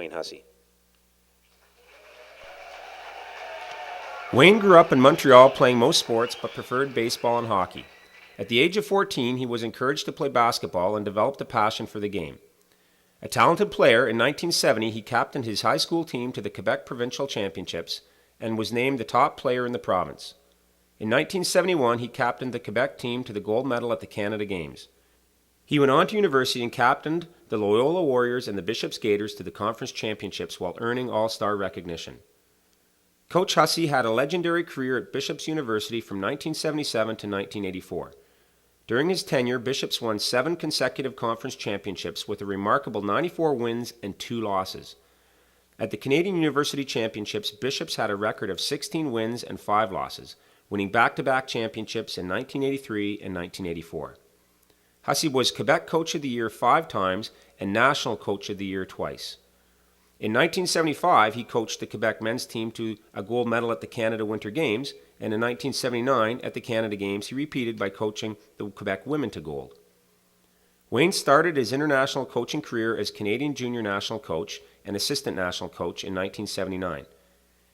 Wayne Hussey. Wayne grew up in Montreal playing most sports but preferred baseball and hockey. At the age of 14, he was encouraged to play basketball and developed a passion for the game. A talented player, in 1970 he captained his high school team to the Quebec Provincial Championships and was named the top player in the province. In 1971 he captained the Quebec team to the gold medal at the Canada Games. He went on to university and captained the Loyola Warriors and the Bishop's Gators to the conference championships while earning all-star recognition. Coach Hussey had a legendary career at Bishop's University from 1977 to 1984. During his tenure, Bishops won 7 consecutive conference championships with a remarkable 94 wins and 2 losses. At the Canadian University Championships, Bishops had a record of 16 wins and 5 losses, winning back-to-back championships in 1983 and 1984. Hussey was Quebec Coach of the Year 5 times and National Coach of the Year twice. In 1975, he coached the Quebec men's team to a gold medal at the Canada Winter Games, and in 1979, at the Canada Games, he repeated by coaching the Quebec women to gold. Wayne started his international coaching career as Canadian Junior National Coach and Assistant National Coach in 1979.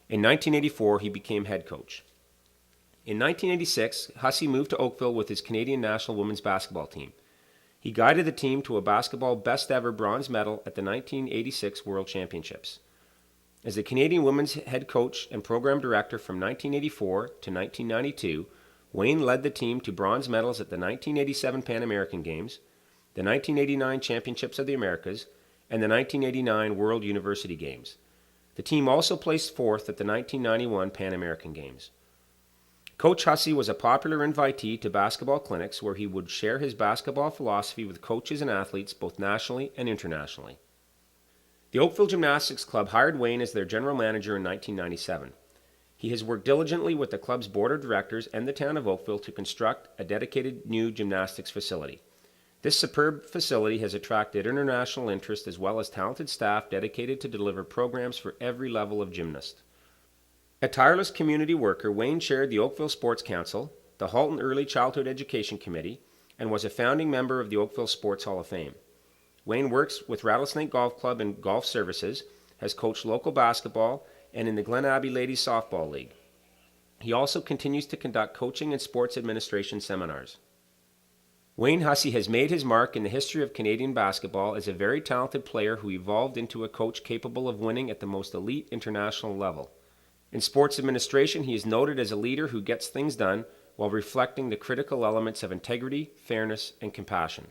In 1984, he became head coach. In 1986, Hussey moved to Oakville with his Canadian National Women's Basketball team. He guided the team to a basketball best-ever bronze medal at the 1986 World Championships. As the Canadian Women's head coach and program director from 1984 to 1992, Wayne led the team to bronze medals at the 1987 Pan American Games, the 1989 Championships of the Americas, and the 1989 World University Games. The team also placed 4th at the 1991 Pan American Games. Coach Hussey was a popular invitee to basketball clinics where he would share his basketball philosophy with coaches and athletes both nationally and internationally. The Oakville Gymnastics Club hired Wayne as their general manager in 1997. He has worked diligently with the club's board of directors and the town of Oakville to construct a dedicated new gymnastics facility. This superb facility has attracted international interest as well as talented staff dedicated to deliver programs for every level of gymnast. A tireless community worker, Wayne chaired the Oakville Sports Council, the Halton Early Childhood Education Committee, and was a founding member of the Oakville Sports Hall of Fame. Wayne works with Rattlesnake Golf Club and Golf Services, has coached local basketball, and in the Glen Abbey Ladies Softball League. He also continues to conduct coaching and sports administration seminars. Wayne Hussey has made his mark in the history of Canadian basketball as a very talented player who evolved into a coach capable of winning at the most elite international level. In sports administration, he is noted as a leader who gets things done while reflecting the critical elements of integrity, fairness, and compassion.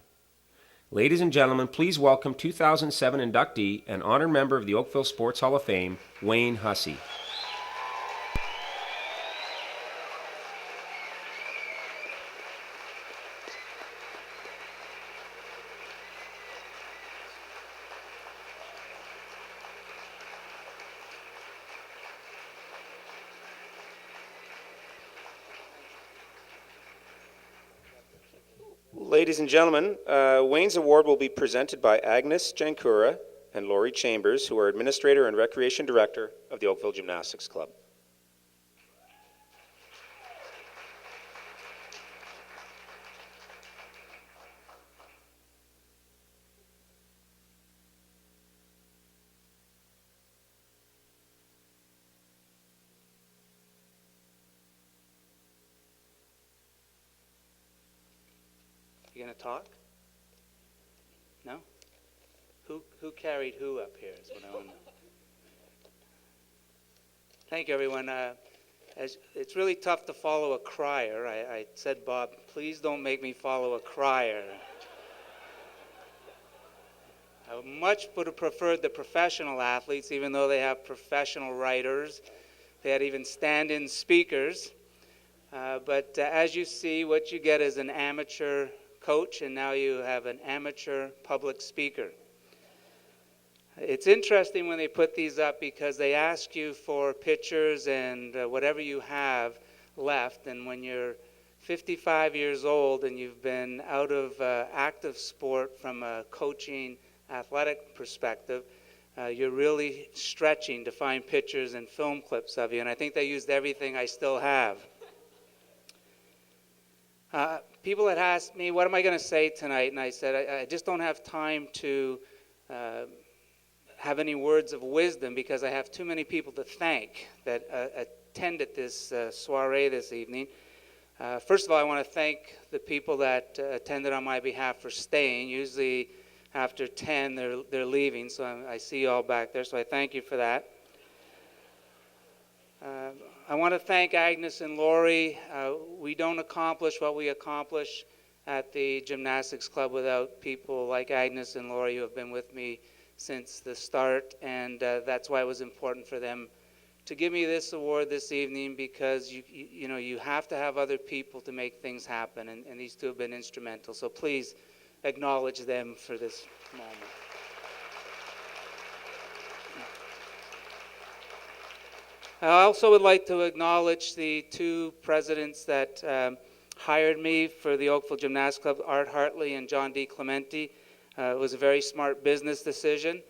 Ladies and gentlemen, please welcome 2007 inductee and honored member of the Oakville Sports Hall of Fame, Wayne Hussey. Ladies and gentlemen, Wayne's Award will be presented by Agnes Jankura and Lori Chambers, who are Administrator and Recreation Director of the Oakville Gymnastics Club. You gonna talk? No? Who carried who up here is what I want to know. Thank you, everyone. As it's really tough to follow a crier. I said, Bob, please don't make me follow a crier. I much would have preferred the professional athletes, even though they have professional writers. They had even stand-in speakers. But as you see, what you get is an amateur coach, and now you have an amateur public speaker. It's interesting when they put these up because they ask you for pictures and whatever you have left, and when you're 55 years old and you've been out of active sport from a coaching athletic perspective, you're really stretching to find pictures and film clips of you, and I think they used everything I still have. People had asked me, what am I going to say tonight? And I said, I just don't have time to have any words of wisdom because I have too many people to thank that attended this soiree this evening. First of all, I want to thank the people that attended on my behalf for staying. Usually after 10, they're leaving, so I see you all back there, so I thank you for that. I want to thank Agnes and Lori. We don't accomplish what we accomplish at the Gymnastics Club without people like Agnes and Lori who have been with me since the start, and that's why it was important for them to give me this award this evening, because you have to have other people to make things happen, and these two have been instrumental. So please acknowledge them for this moment. I also would like to acknowledge the two presidents that hired me for the Oakville Gymnastics Club, Art Hartley and John D. Clementi. It was a very smart business decision.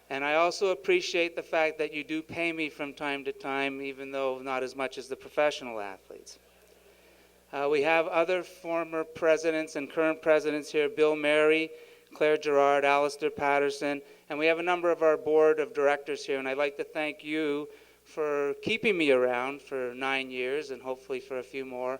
And I also appreciate the fact that you do pay me from time to time, even though not as much as the professional athletes. We have other former presidents and current presidents here, Bill Mary, Claire Gerard, Alistair Patterson, and we have a number of our board of directors here, and I'd like to thank you for keeping me around for 9 years and hopefully for a few more.